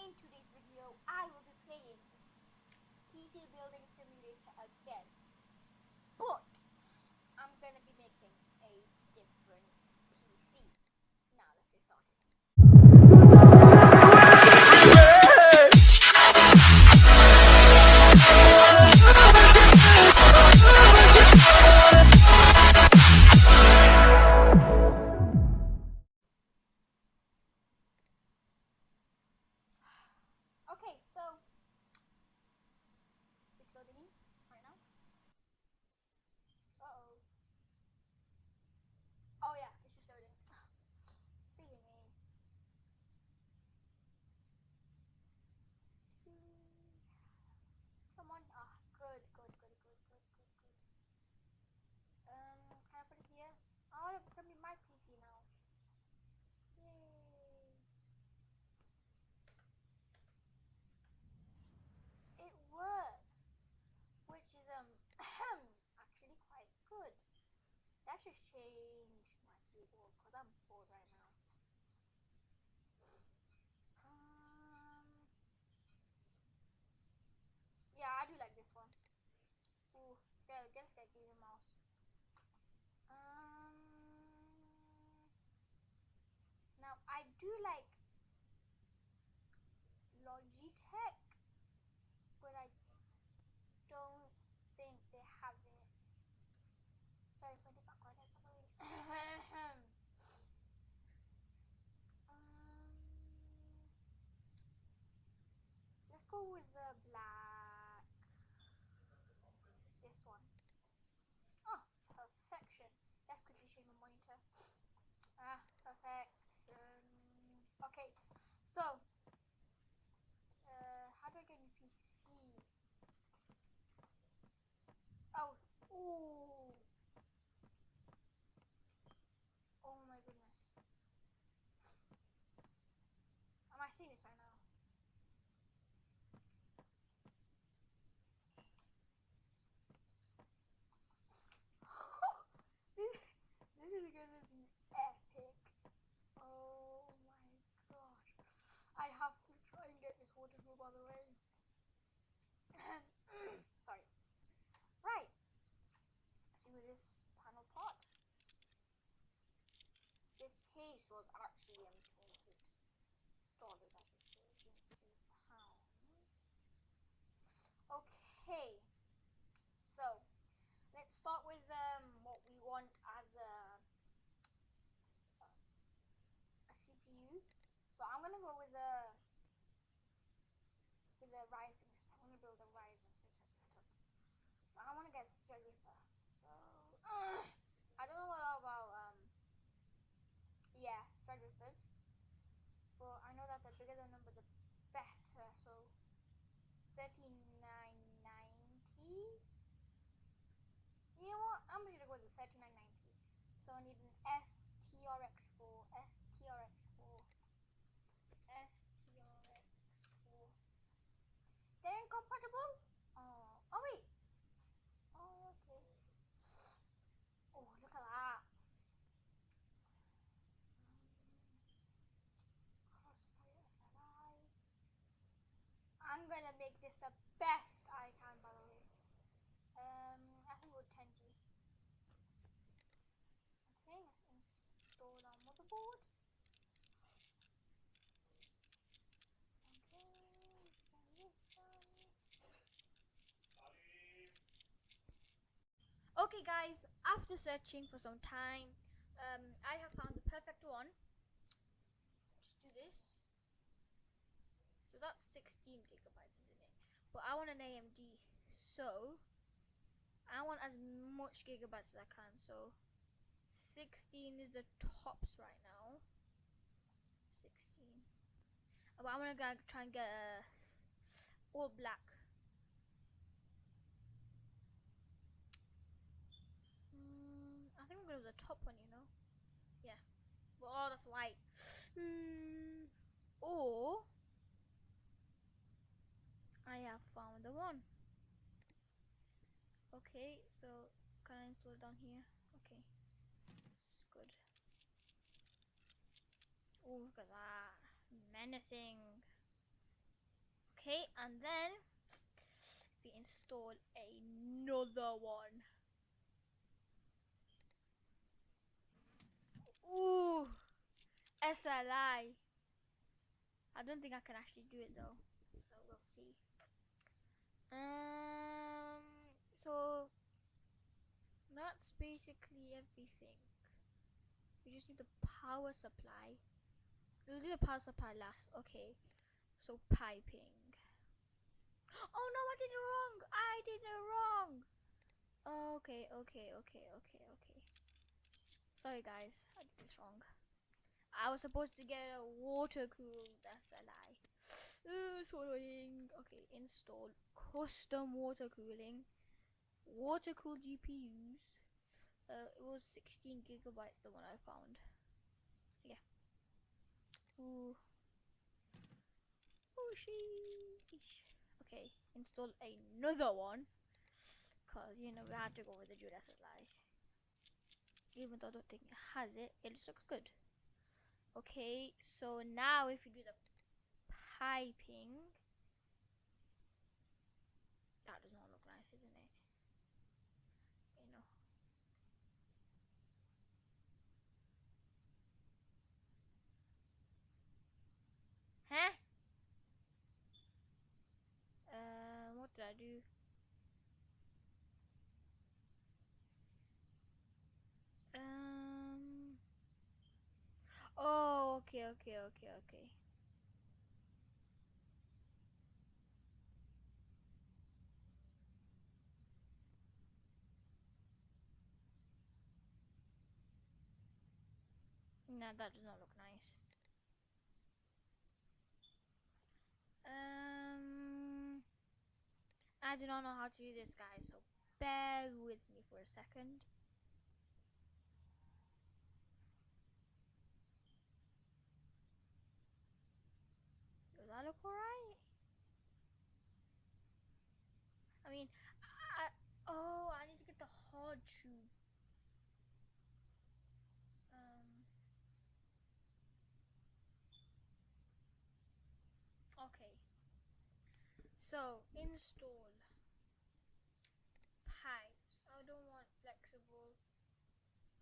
In today's video, I will be playing PC Building Simulator again, but I'm gonna be making a different PC. Now let's get started. Okay, so it's loading in right now. Uh-oh. Oh yeah, it's just loading. Silly me. Come on. Ah, good. Can I put it here? Oh, it's gonna be my PC now. Yay. It works, which is actually quite good. Let's just change my keyboard because I'm bored right now. Yeah, I do like this one. Ooh, let's get a mouse. Now I do like Logitech, but I don't think they have it. Sorry for the background, by the way. Let's go with the black. This one. Oh, perfection. Let's quickly change my monitor. Perfection. Okay, so how do I get a new PC? Oh, ooh. Oh my goodness. Am I seeing this right now? This is gonna be epic. Oh my gosh. I have to try and get this waterfall, by the way. Sorry. Right. Let's do this panel part. This case was actually $20. I should say. Pounds. Okay. So let's start with what we want as a CPU. So I'm gonna go with a Ryzen. I'm gonna build a Ryzen setup. So I want to get Threadripper. So I don't know a lot about Threadrippers, but I know that the bigger the number, the better. So 3990. You know what? I'm gonna go with the 3990. So I need an STRX4. They're incompatible? Oh wait. Oh, okay. Oh, look at that. Crossfire SLI. I'm gonna make this the best I can, by the way. I think we'll 10G. Okay, let's install our motherboard. Okay guys, after searching for some time, I have found the perfect one. Just do this. So that's 16 gigabytes, isn't it? But I want an AMD, so I want as much gigabytes as I can. So 16 is the tops right now. 16. But I'm gonna try and get all black. I think I'm gonna go with the top one, you know. Yeah. Well, oh, that's white. Or I have found the one. Okay, so can I install it down here? Okay, it's good. Oh, look at that, menacing. Okay, and then we install another one. Ooh, SLI. I don't think I can actually do it though, so we'll see. So that's basically everything. We just need the power supply. We'll do the power supply last. Okay, so piping. Oh no, I did it wrong. I did it wrong. Okay. Sorry guys, I did this wrong. I was supposed to get a water cooled SLI. So annoying. Okay, install custom water cooling. Water cooled GPUs. It was 16 gigabytes, the one I found. Yeah. Ooh. Oh sheesh. Okay, install another one. Cause you know we had to go with the Jude SLI. Even though I don't think it has it, it just looks good. Okay, so now if you do the piping, that does not look nice, isn't it? You know. Huh? What did I do? Um. Oh, okay. Nah, that does not look nice. I do not know how to do this, guys, so bear with me for a second. Does that look alright? I mean, oh, I need to get the hard tube. Okay. So, install pipes. I don't want flexible.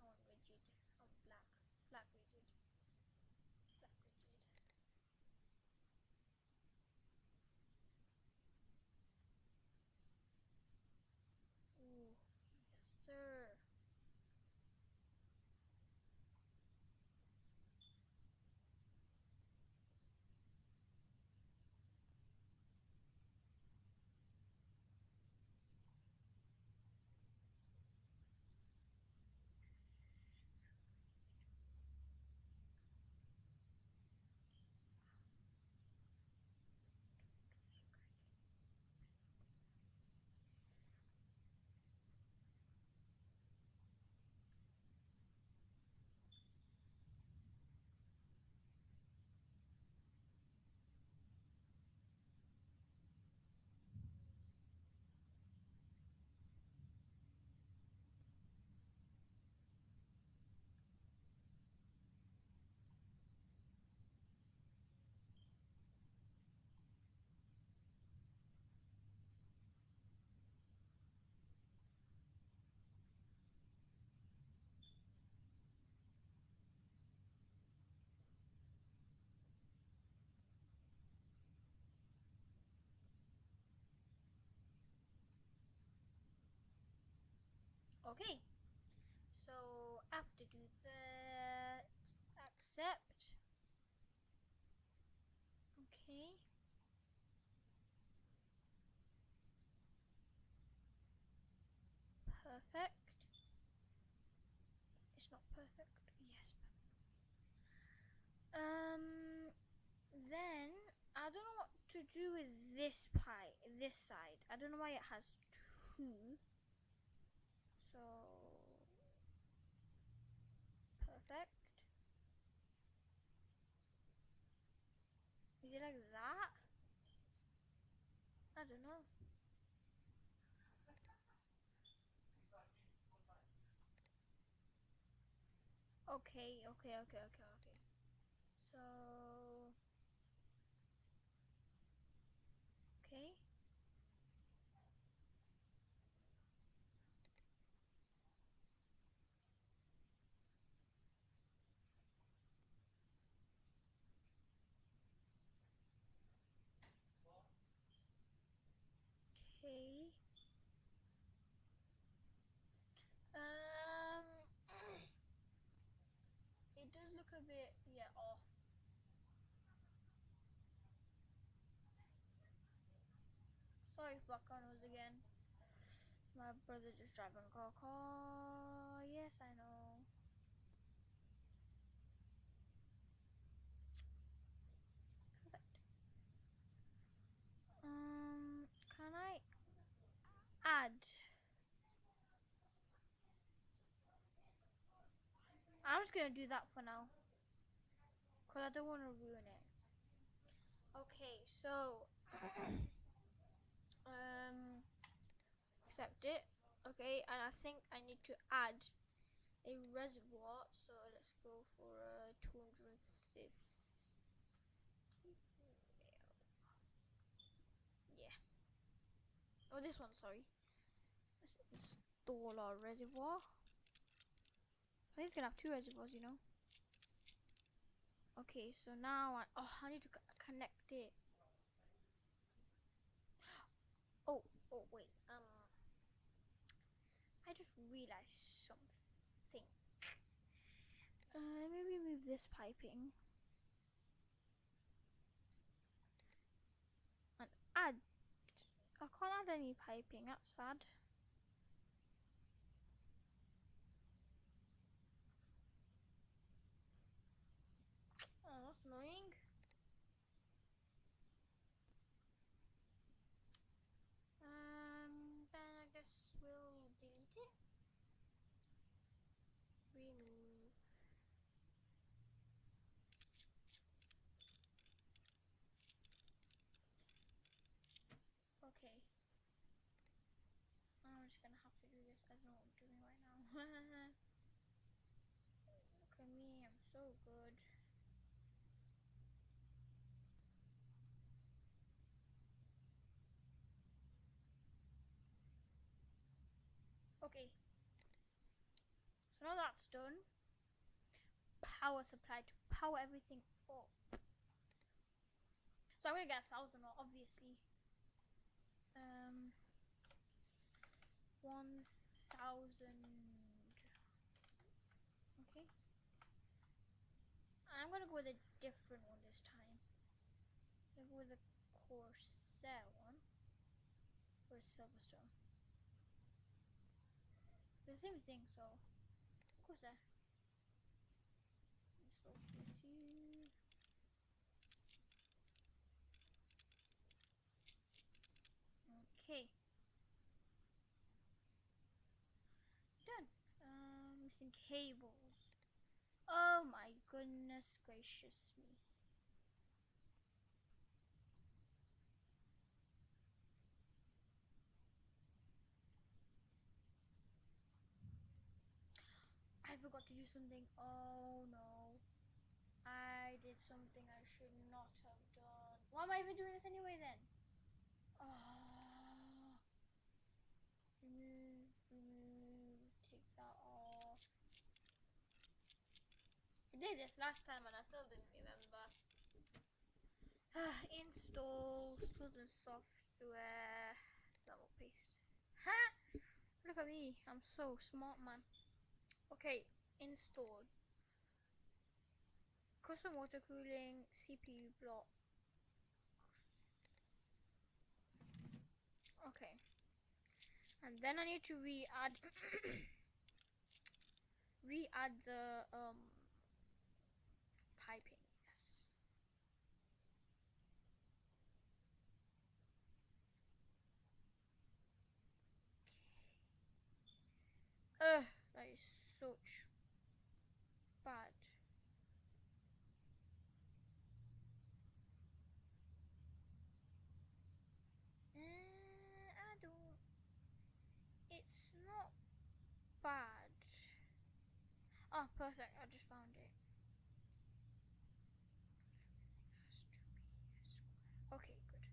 I want rigid. I want black. Black rigid. Black rigid. Ooh, yes, sir. Okay. So after do that, accept. Okay. Perfect. It's not perfect. Yes. Then I don't know what to do with this pie. This side. I don't know why it has two. So perfect. Is it like that? I don't know. Okay. So bit, yeah, off. Sorry, background noise again. My brother's just driving a car. Yes, I know. Perfect. Can I add? I'm just gonna do that for now, cause I don't want to ruin it. Okay, so accept it. Okay, and I think I need to add a reservoir. So let's go for 250. Yeah. Oh, this one. Sorry. Let's install our reservoir. I think it's gonna have two reservoirs, you know. Okay, so now I need to connect it. Oh, wait. I just realized something. Let me remove this piping and add. I can't add any piping. That's sad. Oh, that's annoying. Then I guess we'll delete it. Remove. Okay. I'm just gonna have to do this. I don't know what I'm doing right now. Look at me, I'm so good. Okay. So now that's done. Power supply to power everything up. So I'm gonna get 1,000 obviously. 1,000. Okay. I'm gonna go with a different one this time. I'm gonna go with a Corsair one. Or a Silverstone. The same thing, so Corsair. Install PS2. Okay. Done. Missing cables. Oh my goodness gracious me. I forgot to do something. Oh no. I did something I should not have done. Why am I even doing this anyway then? Oh. Remove, take that off. I did this last time and I still didn't remember. Install student software. Double paste. Ha! Look at me. I'm so smart, man. Okay, installed. Custom water cooling, CPU block. Okay. And then I need to re-add re-add the piping. Yes. Okay. That is such bad. I don't. It's not bad. Oh, perfect. I just found it. Okay, good.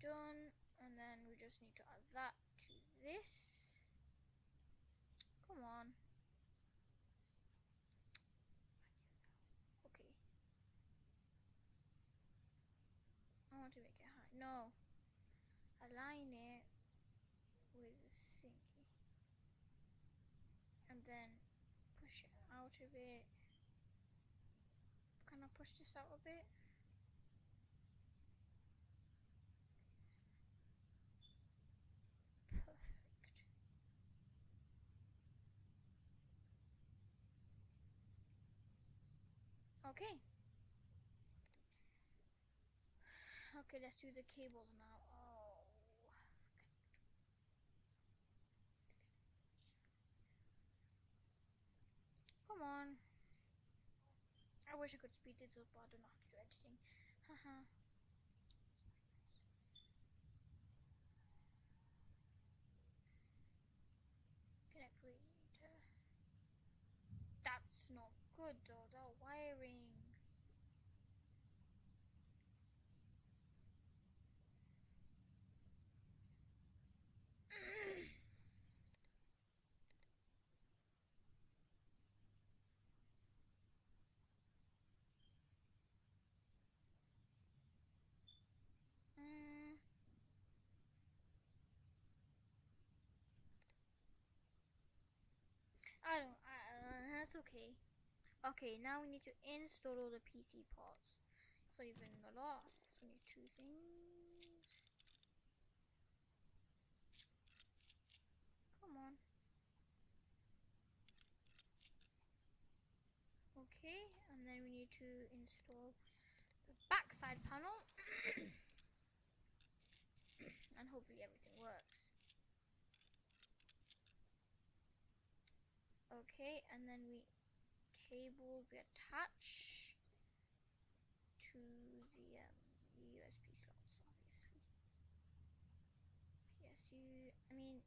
Done. And then we just need to add that to this. Come on. Okay. I want to make it high. No. Align it with the thingy. And then push it out of it. push this out a bit. Perfect. Okay. Okay, let's do the cables now. Oh. Come on. I wish I could speed this up, but I don't know how to do editing. Haha. Connect radiator. That's not good though, that wiring. I don't. That's okay. Okay, now we need to install all the PC parts. It's not even a lot. It's only 2 things. Come on. Okay, and then we need to install the backside panel. And hopefully everything works. Okay, and then we attach to the USB slots, obviously. PSU.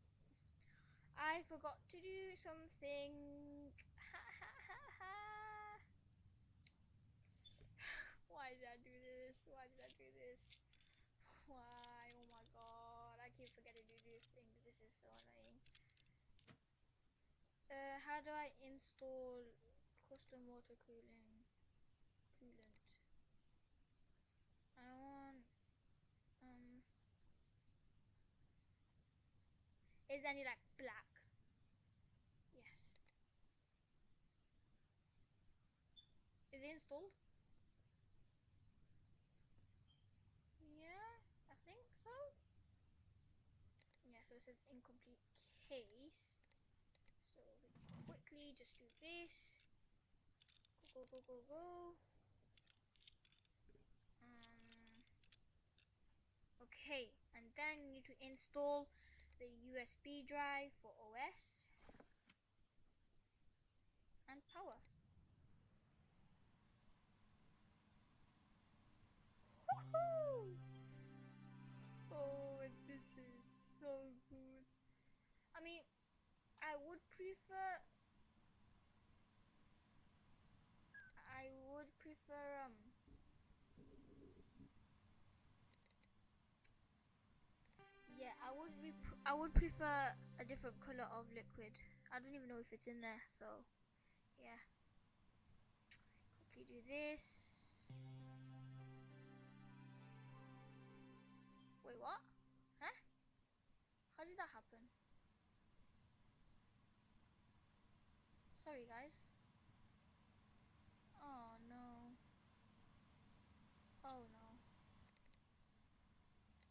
I forgot to do something. Ha ha ha ha. Why did I do this? Why did I do this? Why? Oh my god. I keep forgetting to do these things. This is so annoying. How do I install custom water coolant? I want is any like black? Yes. Is it installed? Yeah, I think so. Yeah, so it says incomplete case. So we quickly just do this. Go, go, go, go, go. Okay, and then we need to install the USB drive for OS and power. Woohoo! Oh, this is so good. I mean, I would prefer. Yeah, I would prefer a different color of liquid. I don't even know if it's in there, so yeah. Quickly do this. Wait, what? Huh? How did that happen? Sorry, guys. Oh no. Oh no.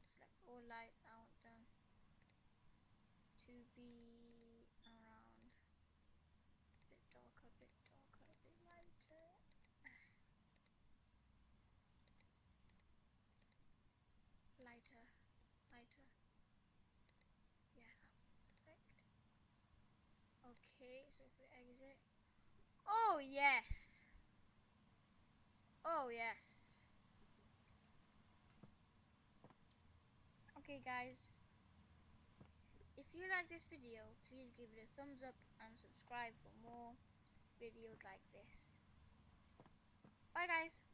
Select all lights. I want them to be around a bit darker, a bit lighter. Lighter. Yeah, perfect. Okay, so if we exit. Oh yes. Oh yes. Okay guys, if you like this video, please give it a thumbs up and subscribe for more videos like this. Bye guys.